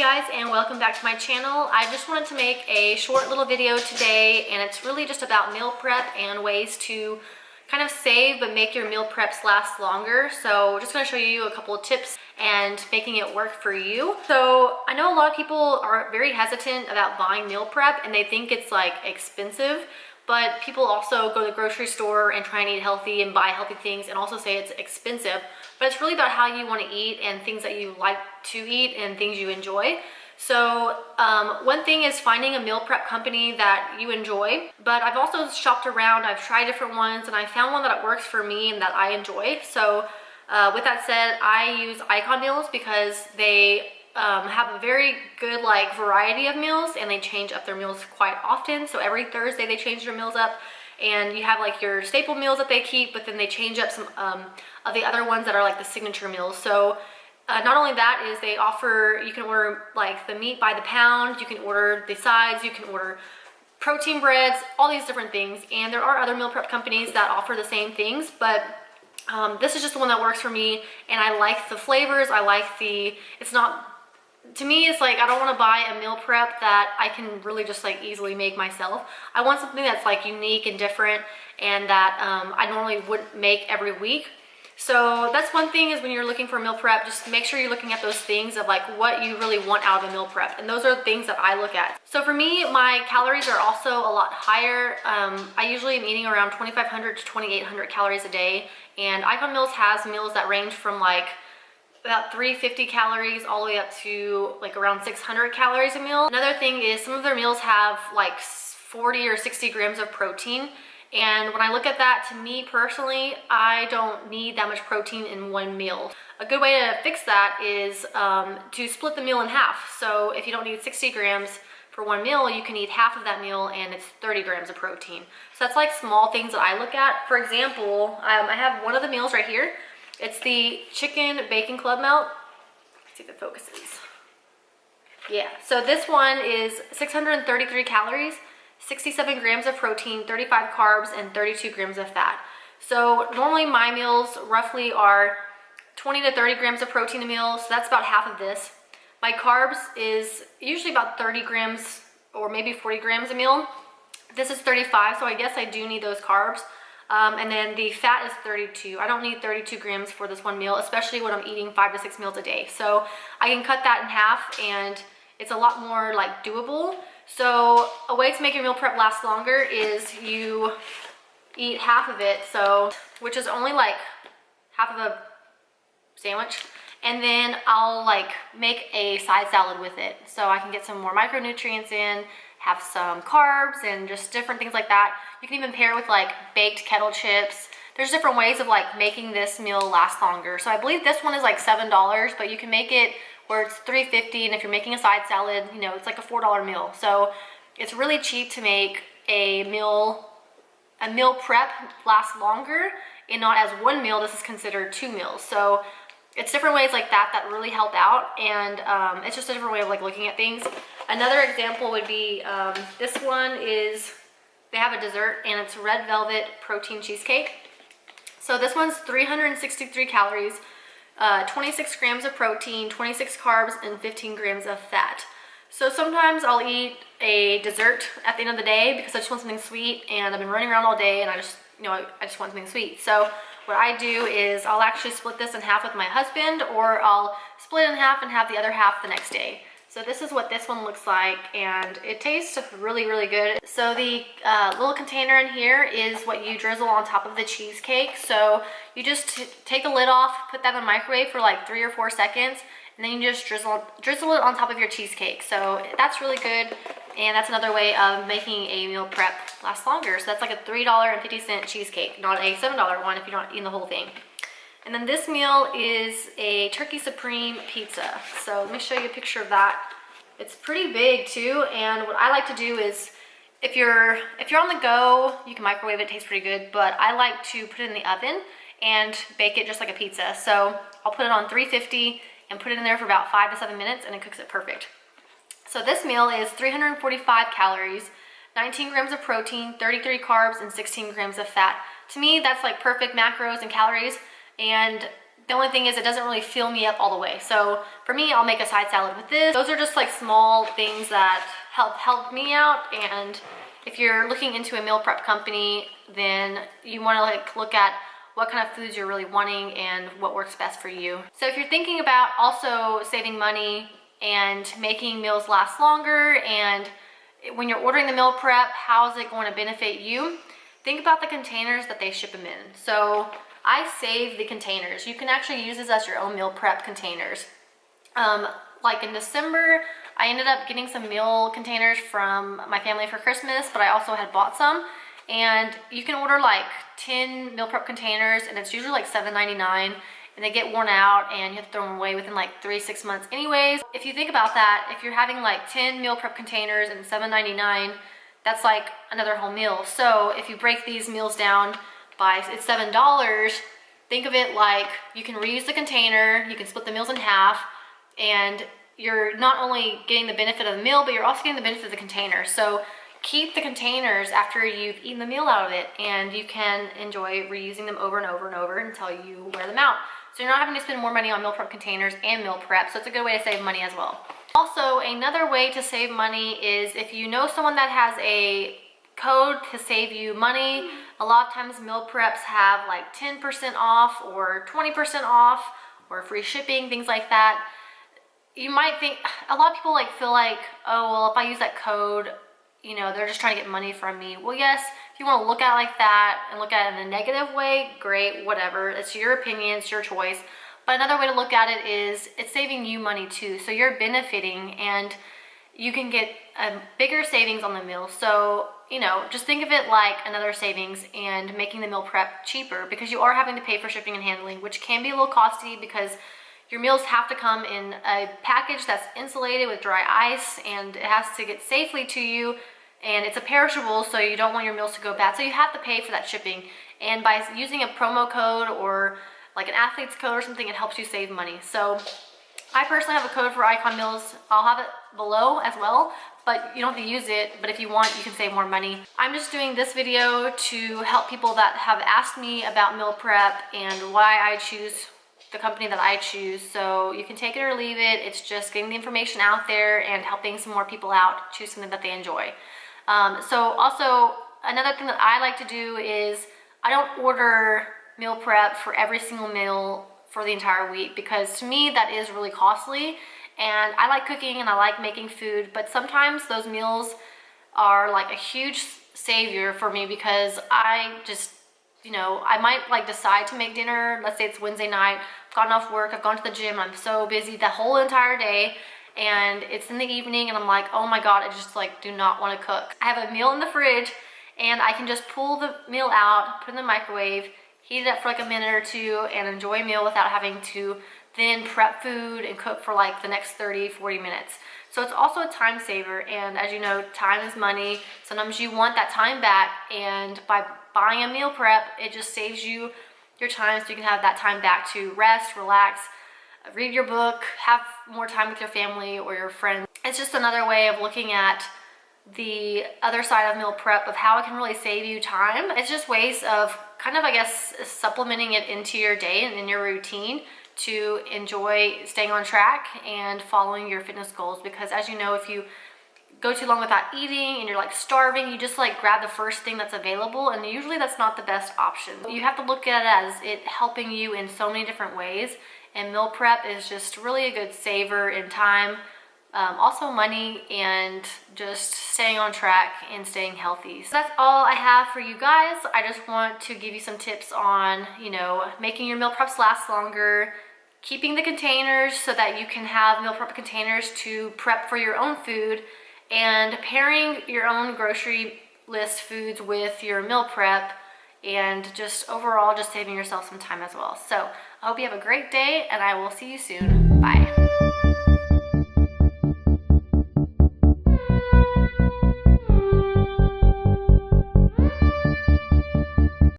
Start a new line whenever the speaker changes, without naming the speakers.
guys, and welcome back to my channel. I just wanted to make a short little video today, and it's really just about meal prep and ways to kind of save but make your meal preps last longer. So just going to show you a couple of tips and making it work for you. So I know a lot of people are very hesitant about buying meal prep and they think it's like expensive, but people also go to the grocery store and try and eat healthy and buy healthy things and also say it's expensive. But it's really about how you want to eat and things that you like to eat and things you enjoy. So one thing is finding a meal prep company that you enjoy. But I've also shopped around, I've tried different ones, and I found one that works for me and that I enjoy. So with that said, I use Icon Meals because they have a very good variety of meals, and they change up their meals quite often. So every Thursday they change their meals up, and you have your staple meals that they keep, but then they change up some of the other ones that are the signature meals. So not only that is they offer, you can order the meat by the pound, you can order the sides, you can order protein breads, all these different things. And there are other meal prep companies that offer the same things, but this is just the one that works for me, and I like the flavors. I like it's not, to me, it's I don't want to buy a meal prep that I can really just easily make myself. I want something that's unique and different, and that I normally wouldn't make every week. So that's one thing, is when you're looking for a meal prep, just make sure you're looking at those things of what you really want out of a meal prep. And those are the things that I look at. So for me, my calories are also a lot higher. I usually am eating around 2,500 to 2,800 calories a day. And Icon Meals has meals that range from about 350 calories all the way up to around 600 calories a meal. Another thing is some of their meals have 40 or 60 grams of protein. And when I look at that, to me personally, I don't need that much protein in one meal. A good way to fix that is to split the meal in half. So if you don't need 60 grams for one meal, you can eat half of that meal and it's 30 grams of protein. So that's small things that I look at. For example, I have one of the meals right here. It's the chicken bacon club melt. Let's see if it focuses. Yeah, so this one is 633 calories. 67 grams of protein, 35 carbs, and 32 grams of fat. So normally my meals roughly are 20 to 30 grams of protein a meal, so that's about half of this. My carbs is usually about 30 grams or maybe 40 grams a meal. This is 35, so I guess I do need those carbs. And then the fat is 32. I don't need 32 grams for this one meal, especially when I'm eating 5 to 6 meals a day. So I can cut that in half, and it's a lot more doable. So a way to make your meal prep last longer is you eat half of it, so which is only half of a sandwich, and then I'll make a side salad with it, so I can get some more micronutrients in, have some carbs, and just different things like that. You can even pair with baked kettle chips. There's different ways of making this meal last longer. So I believe this one is $7, but you can make it where it's $3.50, and if you're making a side salad, it's a $4 meal. So it's really cheap to make a meal prep last longer, and not as one meal. This is considered 2 meals. So it's different ways like that that really help out, and it's just a different way of looking at things. Another example would be this one is, they have a dessert, and it's red velvet protein cheesecake. So this one's 363 calories, 26 grams of protein, 26 carbs, and 15 grams of fat. So sometimes I'll eat a dessert at the end of the day because I just want something sweet, and I've been running around all day, and I just want something sweet. So what I do is I'll actually split this in half with my husband, or I'll split it in half and have the other half the next day. So this is what this one looks like, and it tastes really, really good. So the little container in here is what you drizzle on top of the cheesecake. So you just take the lid off, put that in the microwave for 3 or 4 seconds, and then you just drizzle it on top of your cheesecake. So that's really good, and that's another way of making a meal prep last longer. So that's a $3.50 cheesecake, not a $7 one if you're not eating the whole thing. And then this meal is a turkey supreme pizza. So let me show you a picture of that. It's pretty big too, and what I like to do is, if you're on the go, you can microwave it, it tastes pretty good, but I like to put it in the oven and bake it just like a pizza. So I'll put it on 350 and put it in there for about 5 to 7 minutes, and it cooks it perfect. So this meal is 345 calories, 19 grams of protein, 33 carbs, and 16 grams of fat. To me, that's perfect macros and calories. And The only thing is it doesn't really fill me up all the way. So for me, I'll make a side salad with this. Those are just like small things that help me out. And if you're looking into a meal prep company, then you want to like look at what kind of foods you're really wanting and what works best for you. So if you're thinking about also saving money and making meals last longer, and when you're ordering the meal prep, how is it going to benefit you? Think about the containers that they ship them in. So I save the containers. You can actually use this as your own meal prep containers. Like in December, I ended up getting some meal containers from my family for Christmas, but I also had bought some. And you can order like 10 meal prep containers, and it's usually like $7.99, and they get worn out and you have to throw them away within like 3-6 months anyways. If you think about that, if you're having like 10 meal prep containers and $7.99, that's like another whole meal. So if you break these meals down by, it's $7, think of it like you can reuse the container, you can split the meals in half, and you're not only getting the benefit of the meal, but you're also getting the benefit of the container. So keep the containers after you've eaten the meal out of it, and you can enjoy reusing them over and over and over until you wear them out. So you're not having to spend more money on meal prep containers and meal prep, so it's a good way to save money as well. Also, another way to save money is if you know someone that has a code to save you money. A lot of times meal preps have like 10% off or 20% off or free shipping, things like that. You might think, a lot of people like feel like, oh, well, if I use that code, you know, they're just trying to get money from me. Well, yes, if you want to look at it like that and look at it in a negative way, great, whatever. It's your opinion, it's your choice. But another way to look at it is it's saving you money too. So you're benefiting and you can get a bigger savings on the meal. So, you know, just think of it like another savings and making the meal prep cheaper, because you are having to pay for shipping and handling, which can be a little costly because your meals have to come in a package that's insulated with dry ice, and it has to get safely to you, and it's a perishable, so you don't want your meals to go bad. So you have to pay for that shipping. And by using a promo code or like an athlete's code or something, it helps you save money. So I personally have a code for Icon Meals. I'll have it below as well, but you don't have to use it. But if you want, you can save more money. I'm just doing this video to help people that have asked me about meal prep and why I choose the company that I choose. So you can take it or leave it. It's just getting the information out there and helping some more people out choose something that they enjoy. So also another thing that I like to do is I don't order meal prep for every single meal for the entire week, because to me that is really costly, and I like cooking and I like making food, but sometimes those meals are like a huge savior for me, because I just, you know, I might like decide to make dinner. Let's say it's Wednesday night, I've gotten off work, I've gone to the gym, I'm so busy the whole entire day, and it's in the evening and I'm like, oh my God, I just like do not want to cook. I have a meal in the fridge and I can just pull the meal out, put it in the microwave, heat it up for like a minute or two, and enjoy a meal without having to then prep food and cook for like the next 30-40 minutes. So it's also a time saver, and as you know, time is money. Sometimes you want that time back, and by buying a meal prep, it just saves you your time, so you can have that time back to rest, relax, read your book, have more time with your family or your friends. It's just another way of looking at the other side of meal prep, of how it can really save you time. It's just ways of kind of, I guess, supplementing it into your day and in your routine to enjoy staying on track and following your fitness goals. Because as you know, if you go too long without eating and you're like starving, you just like grab the first thing that's available, and usually that's not the best option. You have to look at it as it helping you in so many different ways, and meal prep is just really a good saver in time, also money, and just staying on track and staying healthy. So that's all I have for you guys. I just want to give you some tips on, you know, making your meal preps last longer, keeping the containers so that you can have meal prep containers to prep for your own food, and pairing your own grocery list foods with your meal prep, and just overall just saving yourself some time as well. So I hope you have a great day, and I will see you soon. Bye.